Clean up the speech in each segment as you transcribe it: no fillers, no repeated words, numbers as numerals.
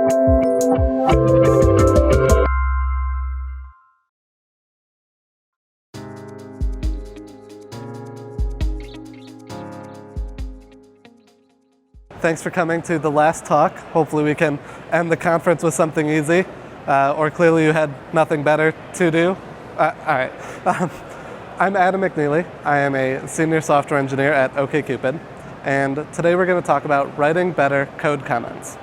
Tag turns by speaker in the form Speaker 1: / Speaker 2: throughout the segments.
Speaker 1: Thanks for coming to the last talk. Hopefully we can end the conference with something easy, or clearly you had nothing better to do. All right. I'm Adam McNeilly. I am a senior software engineer at OkCupid, and today we're going to talk about writing better code comments.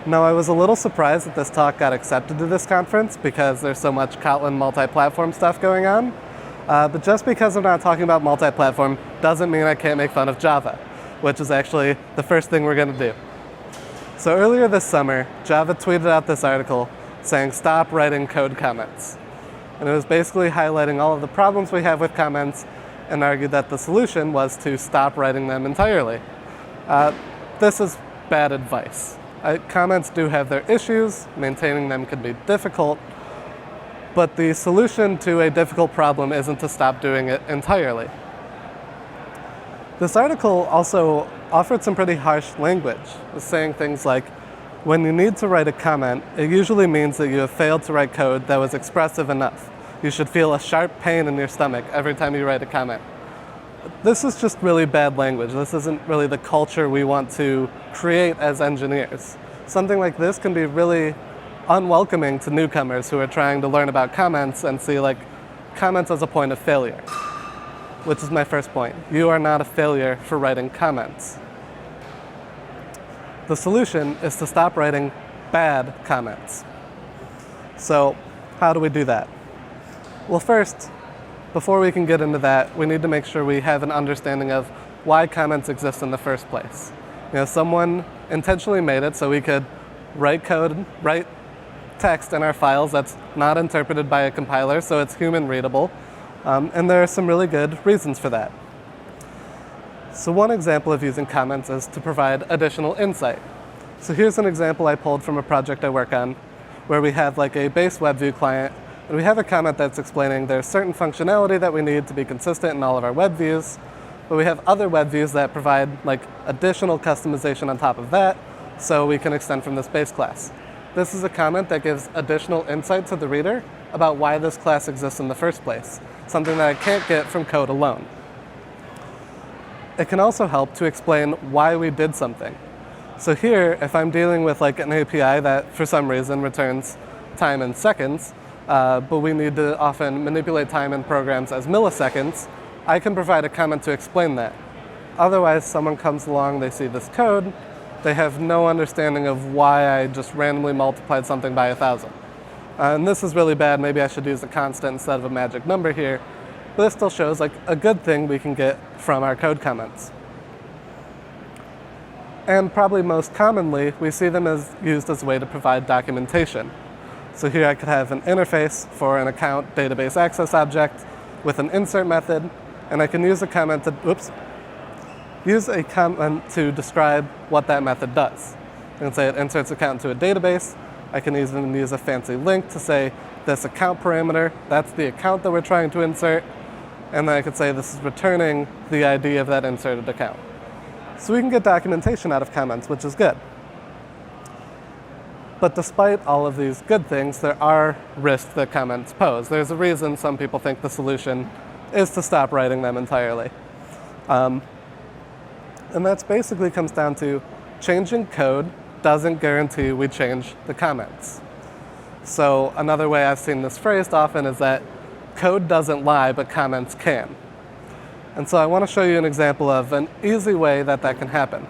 Speaker 1: Now, I was a little surprised that this talk got accepted to this conference because there's so much Kotlin multi-platform stuff going on, but just because I'm not talking about multi-platform doesn't mean I can't make fun of Java, which is actually the first thing we're going to do. So earlier this summer, Java tweeted out this article saying, "Stop writing code comments." And it was basically highlighting all of the problems we have with comments and argued that the solution was to stop writing them entirely. This is bad advice. Comments do have their issues, maintaining them can be difficult, but the solution to a difficult problem isn't to stop doing it entirely. This article also offered some pretty harsh language, saying things like, when you need to write a comment, it usually means that you have failed to write code that was expressive enough. You should feel a sharp pain in your stomach every time you write a comment. This is just really bad language. This isn't really the culture we want to create as engineers. Something like this can be really unwelcoming to newcomers who are trying to learn about comments and see comments as a point of failure. Which is my first point. You are not a failure for writing comments. The solution is to stop writing bad comments. So, how do we do that? Well, first, before we can get into that, we need to make sure we have an understanding of why comments exist in the first place. Someone intentionally made it so we could write code, write text in our files that's not interpreted by a compiler, so it's human readable. And there are some really good reasons for that. So one example of using comments is to provide additional insight. So here's an example I pulled from a project I work on where we have a base web view client, and we have a comment that's explaining there's certain functionality that we need to be consistent in all of our web views, but we have other web views that provide additional customization on top of that, so we can extend from this base class. This is a comment that gives additional insight to the reader about why this class exists in the first place, something that I can't get from code alone. It can also help to explain why we did something. So here, if I'm dealing with an API that for some reason returns time in seconds, but we need to often manipulate time in programs as milliseconds, I can provide a comment to explain that. Otherwise, someone comes along, they see this code, they have no understanding of why I just randomly multiplied something by 1,000. And this is really bad. Maybe I should use a constant instead of a magic number here. But this still shows a good thing we can get from our code comments. And probably most commonly, we see them as used as a way to provide documentation. So here I could have an interface for an account database access object with an insert method, and I can use a comment to describe what that method does. I can say it inserts account into a database. I can even use a fancy link to say this account parameter, that's the account that we're trying to insert, and then I could say this is returning the ID of that inserted account. So we can get documentation out of comments, which is good. But despite all of these good things, there are risks that comments pose. There's a reason some people think the solution is to stop writing them entirely. And that basically comes down to changing code doesn't guarantee we change the comments. So another way I've seen this phrased often is that code doesn't lie, but comments can. And so I want to show you an example of an easy way that can happen.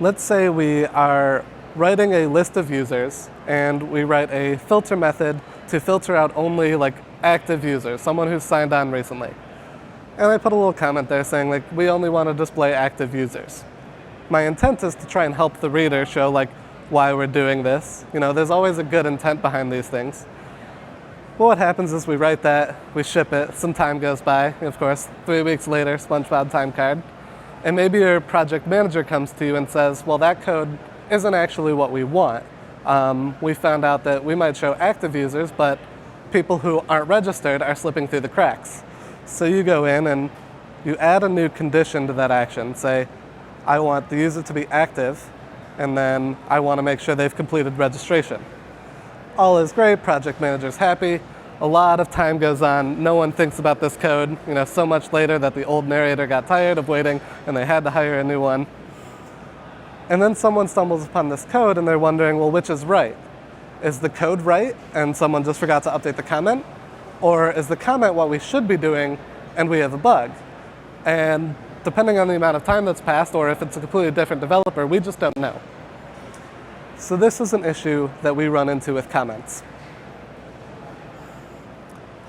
Speaker 1: Let's say we are writing a list of users, and we write a filter method to filter out only active users, someone who's signed on recently. And I put a little comment there saying we only want to display active users. My intent is to try and help the reader show why we're doing this. There's always a good intent behind these things. But what happens is we write that, we ship it, some time goes by, and of course, 3 weeks later, SpongeBob time card. And maybe your project manager comes to you and says, well, that code isn't actually what we want. We found out that we might show active users, but people who aren't registered are slipping through the cracks. So you go in and you add a new condition to that action. Say, I want the user to be active, and then I want to make sure they've completed registration. All is great, project manager's happy. A lot of time goes on, no one thinks about this code, so much later that the old narrator got tired of waiting and they had to hire a new one. And then someone stumbles upon this code and they're wondering, well, which is right? Is the code right and someone just forgot to update the comment? Or is the comment what we should be doing and we have a bug? And depending on the amount of time that's passed, or if it's a completely different developer, we just don't know. So this is an issue that we run into with comments.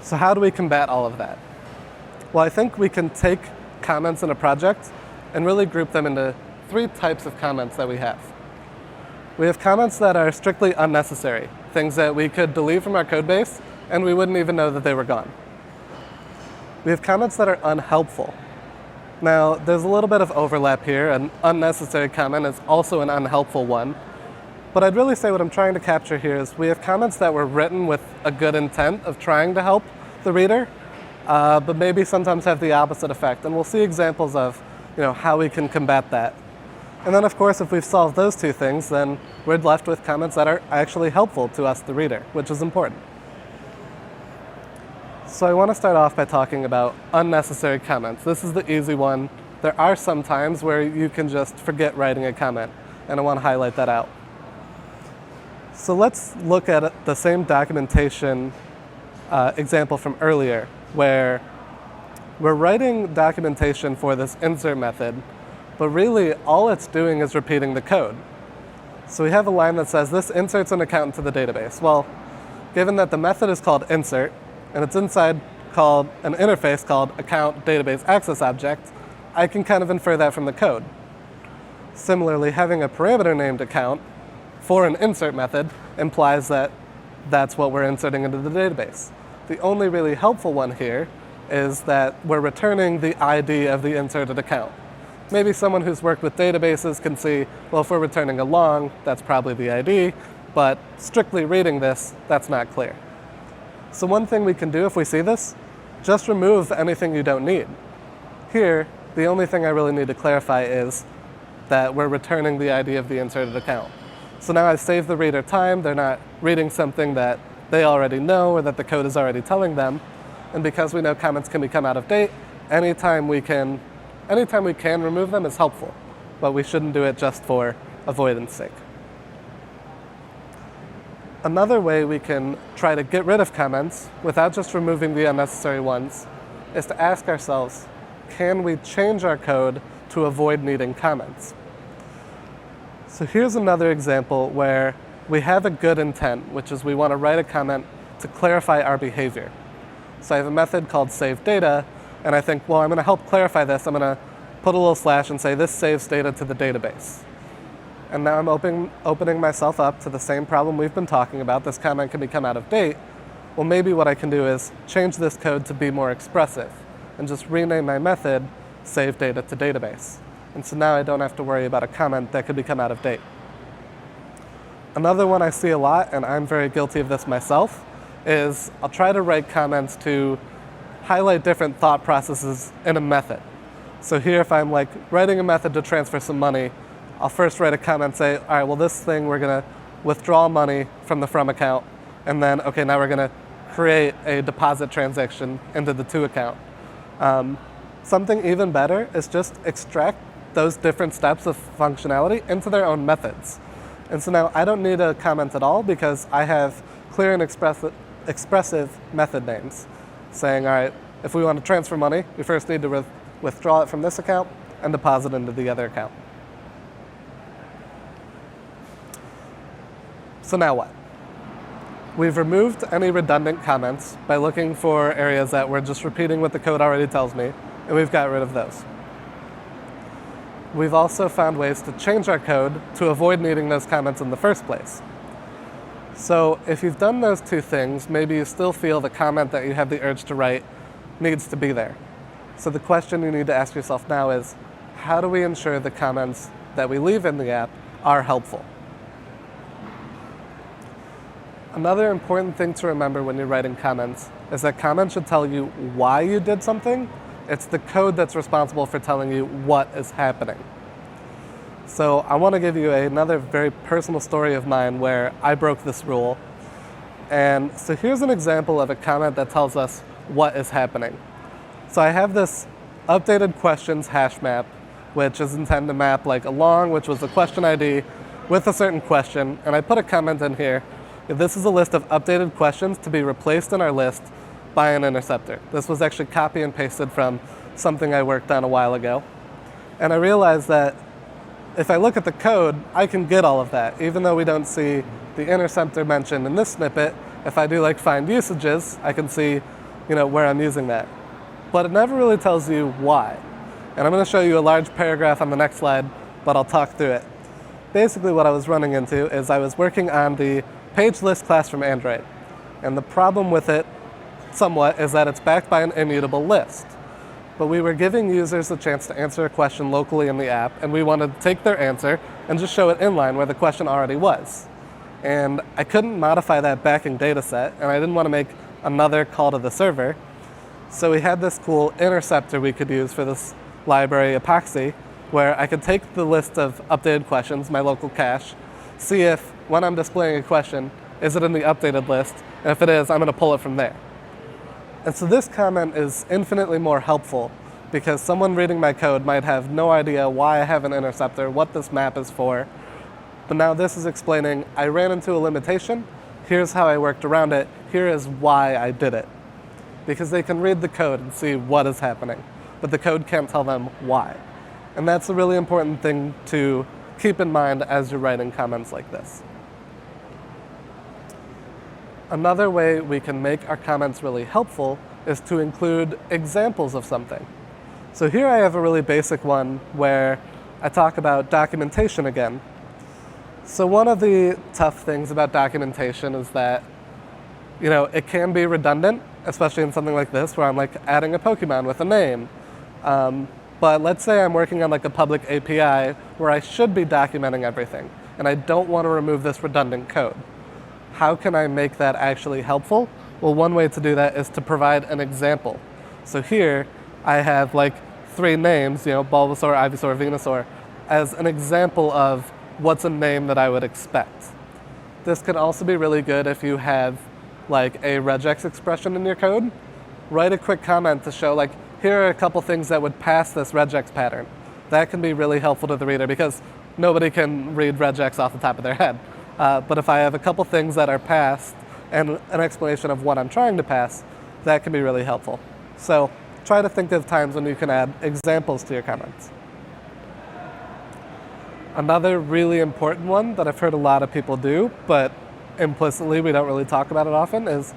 Speaker 1: So how do we combat all of that? Well, I think we can take comments in a project and really group them into 3 types of comments that we have. We have comments that are strictly unnecessary, things that we could delete from our code base and we wouldn't even know that they were gone. We have comments that are unhelpful. Now, there's a little bit of overlap here. An unnecessary comment is also an unhelpful one. But I'd really say what I'm trying to capture here is we have comments that were written with a good intent of trying to help the reader, but maybe sometimes have the opposite effect. And we'll see examples of how we can combat that. And then, of course, if we've solved those 2 things, then we're left with comments that are actually helpful to us, the reader, which is important. So I want to start off by talking about unnecessary comments. This is the easy one. There are some times where you can just forget writing a comment, and I want to highlight that out. So let's look at the same documentation example from earlier, where we're writing documentation for this insert method, but really all it's doing is repeating the code. So we have a line that says this inserts an account into the database. Well, given that the method is called insert, and it's inside called an interface called account database access object, I can kind of infer that from the code. Similarly, having a parameter named account for an insert method implies that that's what we're inserting into the database. The only really helpful one here is that we're returning the ID of the inserted account. Maybe someone who's worked with databases can see, well, if we're returning a long, that's probably the ID, but strictly reading this, that's not clear. So one thing we can do if we see this, just remove anything you don't need. Here, the only thing I really need to clarify is that we're returning the ID of the inserted account. So now I've saved the reader time, they're not reading something that they already know or that the code is already telling them. And because we know comments can become out of date, anytime we can remove them is helpful, but we shouldn't do it just for avoidance sake. Another way we can try to get rid of comments without just removing the unnecessary ones is to ask ourselves, can we change our code to avoid needing comments? So here's another example where we have a good intent, which is we want to write a comment to clarify our behavior. So I have a method called saveData, and I think, well, I'm going to help clarify this. I'm going to put a little slash and say this saves data to the database. And now I'm opening myself up to the same problem we've been talking about. This comment can become out of date. Well, maybe what I can do is change this code to be more expressive and just rename my method save data to database. And so now I don't have to worry about a comment that could become out of date. Another one I see a lot, and I'm very guilty of this myself, is I'll try to write comments to highlight different thought processes in a method. So here, if I'm writing a method to transfer some money, I'll first write a comment, say, all right, well, this thing, we're going to withdraw money from the from account, and then, okay, now we're going to create a deposit transaction into the to account. Something even better is just extract those different steps of functionality into their own methods. And so now I don't need a comment at all because I have clear and expressive method names saying, all right, if we want to transfer money, we first need to withdraw it from this account and deposit into the other account. So now what? We've removed any redundant comments by looking for areas that we're just repeating what the code already tells me, and we've got rid of those. We've also found ways to change our code to avoid needing those comments in the first place. So if you've done those 2 things, maybe you still feel the comment that you have the urge to write needs to be there. So the question you need to ask yourself now is, how do we ensure the comments that we leave in the app are helpful? Another important thing to remember when you're writing comments is that comments should tell you why you did something. It's the code that's responsible for telling you what is happening. So I want to give you another very personal story of mine where I broke this rule. And so here's an example of a comment that tells us what is happening. So I have this updated questions hash map, which is intended to map like along, which was the question ID, with a certain question. And I put a comment in here. This is a list of updated questions to be replaced in our list by an interceptor. This was actually copy and pasted from something I worked on a while ago. And I realized that if I look at the code, I can get all of that. Even though we don't see the interceptor mentioned in this snippet, if I do like find usages, I can see, where I'm using that. But it never really tells you why. And I'm going to show you a large paragraph on the next slide, but I'll talk through it. Basically what I was running into is I was working on the page list class from Android. And the problem with it, somewhat, is that it's backed by an immutable list. But we were giving users a chance to answer a question locally in the app, and we wanted to take their answer and just show it inline where the question already was. And I couldn't modify that backing data set, and I didn't want to make another call to the server. So we had this cool interceptor we could use for this library epoxy, where I could take the list of updated questions, my local cache, see if, when I'm displaying a question, is it in the updated list, and if it is, I'm going to pull it from there. And so this comment is infinitely more helpful because someone reading my code might have no idea why I have an interceptor, what this map is for. But now this is explaining I ran into a limitation, here's how I worked around it, here is why I did it. Because they can read the code and see what is happening, but the code can't tell them why. And that's a really important thing to keep in mind as you're writing comments like this. Another way we can make our comments really helpful is to include examples of something. So here I have a really basic one where I talk about documentation again. So one of the tough things about documentation is that, it can be redundant, especially in something like this where I'm like adding a Pokemon with a name. But let's say I'm working on like a public API where I should be documenting everything and I don't want to remove this redundant code. How can I make that actually helpful? Well, one way to do that is to provide an example. So here I have like 3 names, Bulbasaur, Ivysaur, Venusaur, as an example of what's a name that I would expect. This can also be really good if you have like a regex expression in your code. Write a quick comment to show like, here are a couple things that would pass this regex pattern. That can be really helpful to the reader because nobody can read regex off the top of their head. But if I have a couple things that are passed and an explanation of what I'm trying to pass, that can be really helpful. So try to think of times when you can add examples to your comments. Another really important one that I've heard a lot of people do, but implicitly we don't really talk about it often, is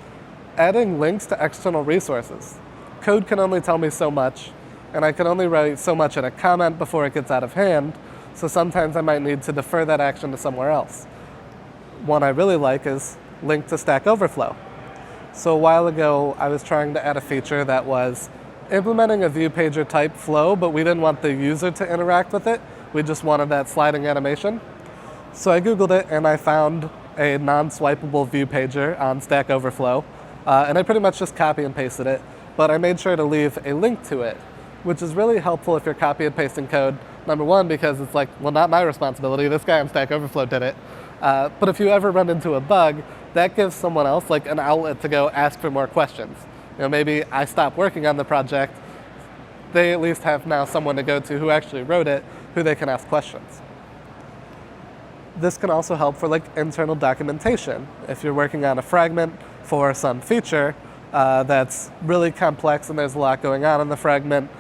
Speaker 1: adding links to external resources. Code can only tell me so much, and I can only write so much in a comment before it gets out of hand, so sometimes I might need to defer that action to somewhere else. One I really like is link to Stack Overflow. So a while ago, I was trying to add a feature that was implementing a view pager type flow, but we didn't want the user to interact with it. We just wanted that sliding animation. So I Googled it and I found a non-swipeable view pager on Stack Overflow, and I pretty much just copy and pasted it, but I made sure to leave a link to it, which is really helpful if you're copy and pasting code. Number one, because it's like, well, not my responsibility, this guy on Stack Overflow did it. But if you ever run into a bug, that gives someone else like an outlet to go ask for more questions. Maybe I stop working on the project, they at least have now someone to go to who actually wrote it, who they can ask questions. This can also help for like internal documentation. If you're working on a fragment for some feature that's really complex and there's a lot going on in the fragment,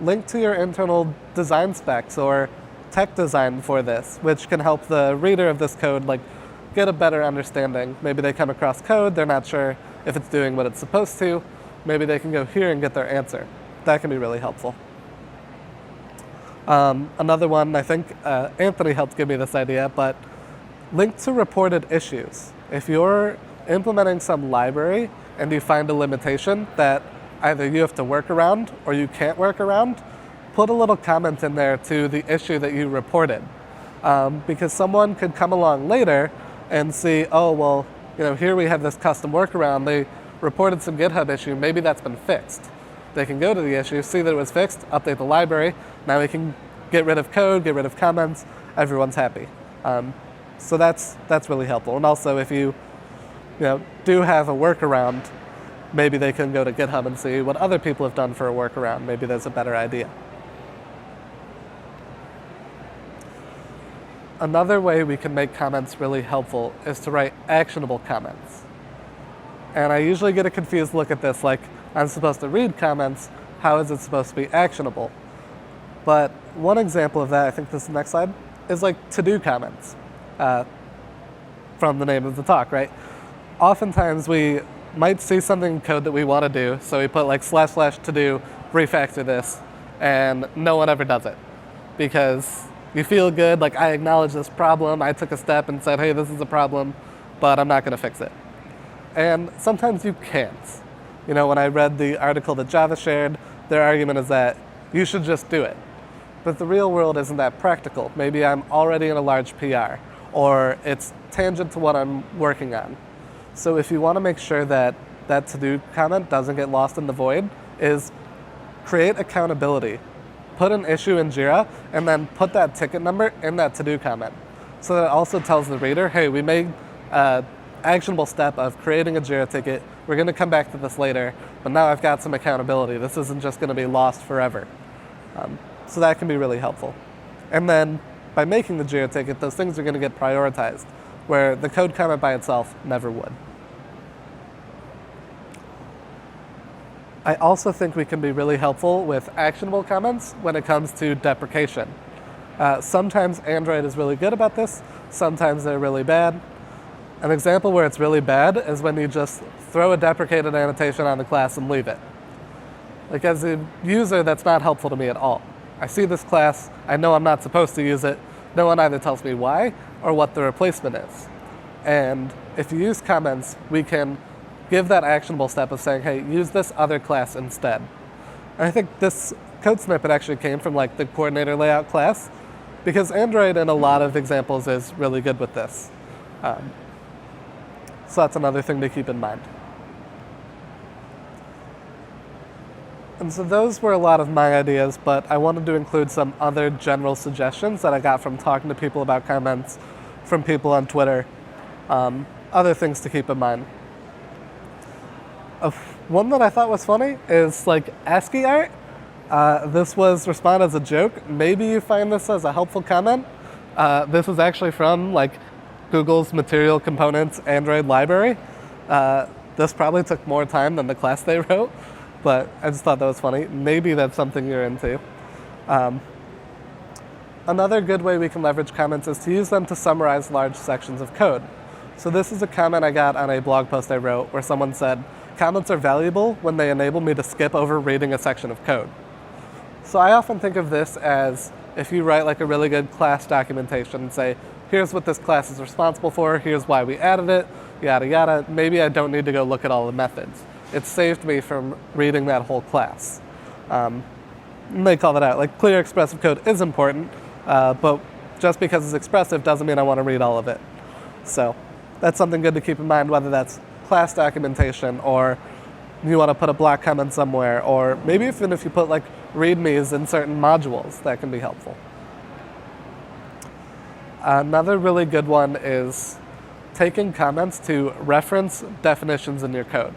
Speaker 1: link to your internal design specs or tech design for this, which can help the reader of this code like get a better understanding. Maybe they come across code, they're not sure if it's doing what it's supposed to. Maybe they can go here and get their answer. That can be really helpful. Another one, I think Anthony helped give me this idea, but link to reported issues. If you're implementing some library and you find a limitation that either you have to work around or you can't work around, put a little comment in there to the issue that you reported. Because someone could come along later and see, oh, well, here we have this custom workaround. They reported some GitHub issue. Maybe that's been fixed. They can go to the issue, see that it was fixed, update the library. Now we can get rid of code, get rid of comments, everyone's happy. So that's really helpful. And also if you do have a workaround, maybe they can go to GitHub and see what other people have done for a workaround. Maybe there's a better idea. Another way we can make comments really helpful is to write actionable comments. And I usually get a confused look at this, like I'm supposed to read comments, how is it supposed to be actionable? But one example of that, I think this is the next slide, is like to-do comments from the name of the talk, right? Oftentimes we might see something in code that we want to do, so we put like / to do, refactor this, and no one ever does it. Because you feel good, like I acknowledge this problem, I took a step and said, hey, this is a problem, but I'm not going to fix it. And sometimes you can't. When I read the article that Java shared, their argument is that you should just do it. But the real world isn't that practical. Maybe I'm already in a large PR, or it's tangent to what I'm working on. So if you want to make sure that that to-do comment doesn't get lost in the void, is create accountability. Put an issue in Jira, and then put that ticket number in that to-do comment. So that it also tells the reader, hey, we made an actionable step of creating a Jira ticket. We're going to come back to this later, but now I've got some accountability. This isn't just going to be lost forever. So that can be really helpful. And then by making the Jira ticket, those things are going to get prioritized, where the code comment by itself never would. I also think we can be really helpful with actionable comments when it comes to deprecation. Sometimes Android is really good about this, sometimes they're really bad. An example where it's really bad is when you just throw a deprecated annotation on the class and leave it. Like as a user, that's not helpful to me at all. I see this class, I know I'm not supposed to use it, no one either tells me why or what the replacement is. And if you use comments, we can give that actionable step of saying, hey, use this other class instead. And I think this code snippet actually came from like the coordinator layout class, because Android in a lot of examples is really good with this. So that's another thing to keep in mind. And so those were a lot of my ideas, but I wanted to include some other general suggestions that I got from talking to people about comments, from people on Twitter, other things to keep in mind. One that I thought was funny is like ASCII art. This was responded as a joke. Maybe you find this as a helpful comment. This is actually from like Google's Material Components Android library. This probably took more time than the class they wrote, but I just thought that was funny. Maybe that's something you're into. Another good way we can leverage comments is to use them to summarize large sections of code. So this is a comment I got on a blog post I wrote where someone said, comments are valuable when they enable me to skip over reading a section of code. So I often think of this as if you write like a really good class documentation and say, here's what this class is responsible for, here's why we added it, yada yada, maybe I don't need to go look at all the methods. It saved me from reading that whole class. They call that out. Like clear expressive code is important, but just because it's expressive doesn't mean I want to read all of it. So that's something good to keep in mind, whether that's class documentation or you want to put a block comment somewhere, or maybe even if you put like readmes in certain modules, that can be helpful. Another really good one is taking comments to reference definitions in your code.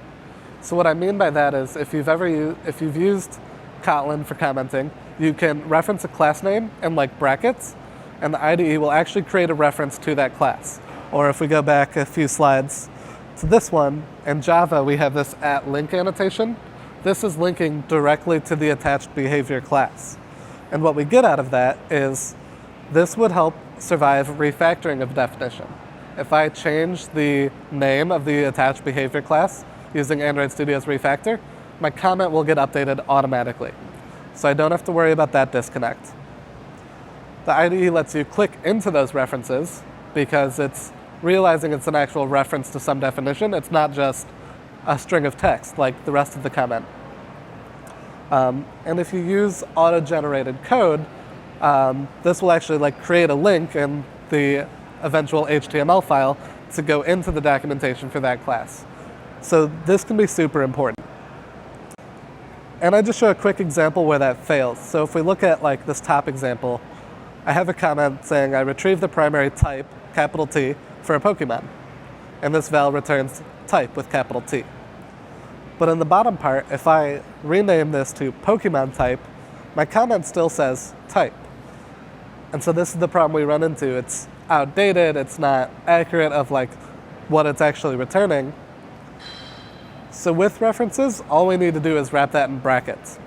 Speaker 1: So what I mean by that is if you've used Kotlin for commenting, you can reference a class name in like brackets, and the IDE will actually create a reference to that class. Or if we go back a few slides to this one, in Java we have this @link annotation. This is linking directly to the attached behavior class. And what we get out of that is this would help survive refactoring of definition. If I change the name of the attached behavior class using Android Studio's refactor, my comment will get updated automatically. So I don't have to worry about that disconnect. The IDE lets you click into those references because it's realizing it's an actual reference to some definition. It's not just a string of text like the rest of the comment. And if you use auto-generated code, this will actually like create a link in the eventual HTML file to go into the documentation for that class. So this can be super important. And I just show a quick example where that fails. So if we look at like this top example, I have a comment saying I retrieve the primary type, capital T, for a Pokemon. And this val returns type with capital T. But in the bottom part, if I rename this to Pokemon type, my comment still says type. And so this is the problem we run into. It's outdated, it's not accurate of like what it's actually returning. So with references, all we need to do is wrap that in brackets.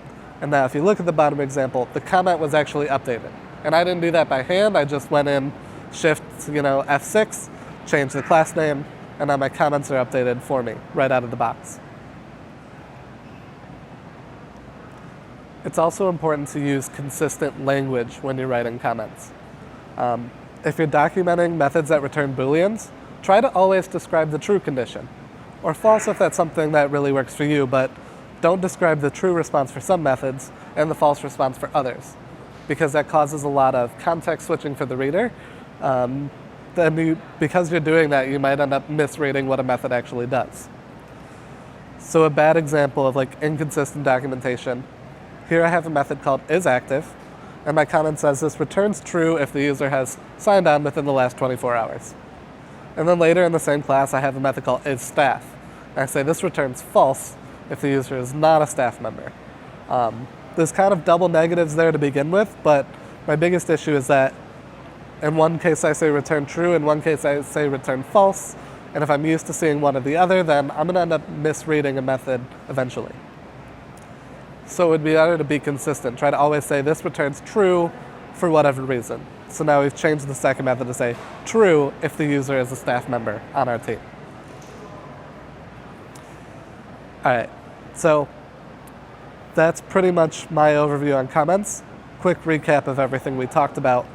Speaker 1: And now if you look at the bottom example, the comment was actually updated. And I didn't do that by hand, I just went in, shift, F6, changed the class name, and now my comments are updated for me right out of the box. It's also important to use consistent language when you're writing comments. If you're documenting methods that return Booleans, try to always describe the true condition, or false if that's something that really works for you, but don't describe the true response for some methods and the false response for others, because that causes a lot of context switching for the reader. Because you're doing that, you might end up misreading what a method actually does. So a bad example of like inconsistent documentation. Here I have a method called isActive, and my comment says this returns true if the user has signed on within the last 24 hours. And then later in the same class, I have a method called isStaff. And I say this returns false if the user is not a staff member. There's kind of double negatives there to begin with, but my biggest issue is that in one case I say return true, in one case I say return false, and if I'm used to seeing one or the other, then I'm going to end up misreading a method eventually. So it would be better to be consistent. Try to always say this returns true for whatever reason. So now we've changed the second method to say true if the user is a staff member on our team. All right, so that's pretty much my overview on comments. Quick recap of everything we talked about.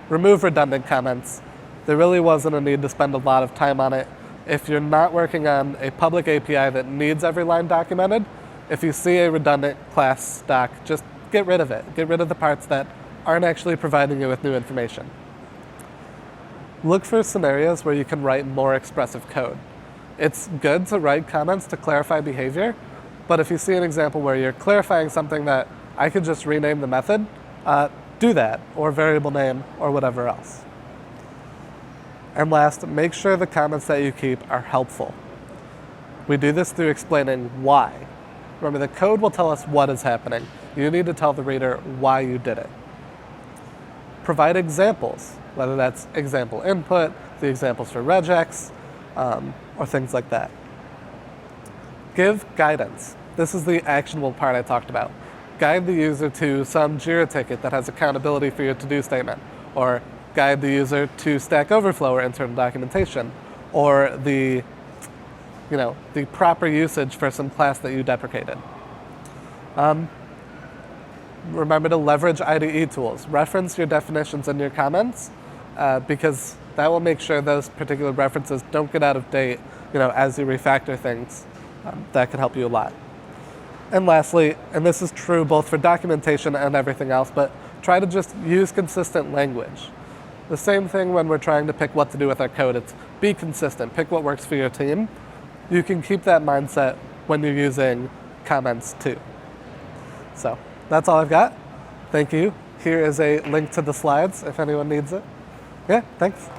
Speaker 1: Remove redundant comments. There really wasn't a need to spend a lot of time on it. If you're not working on a public API that needs every line documented, if you see a redundant class doc, just get rid of it. Get rid of the parts that aren't actually providing you with new information. Look for scenarios where you can write more expressive code. It's good to write comments to clarify behavior, but if you see an example where you're clarifying something that I could just rename the method, do that, or variable name, or whatever else. And last, make sure the comments that you keep are helpful. We do this through explaining why. Remember, the code will tell us what is happening. You need to tell the reader why you did it. Provide examples, whether that's example input, the examples for regex, or things like that. Give guidance. This is the actionable part I talked about. Guide the user to some Jira ticket that has accountability for your to-do statement, or guide the user to Stack Overflow or internal documentation, or the proper usage for some class that you deprecated. Remember to leverage IDE tools. Reference your definitions in your comments, because that will make sure those particular references don't get out of date, as you refactor things. That can help you a lot. And lastly, and this is true both for documentation and everything else, but try to just use consistent language. The same thing when we're trying to pick what to do with our code. It's be consistent, pick what works for your team. You can keep that mindset when you're using comments too. So that's all I've got. Thank you. Here is a link to the slides if anyone needs it. Yeah, thanks.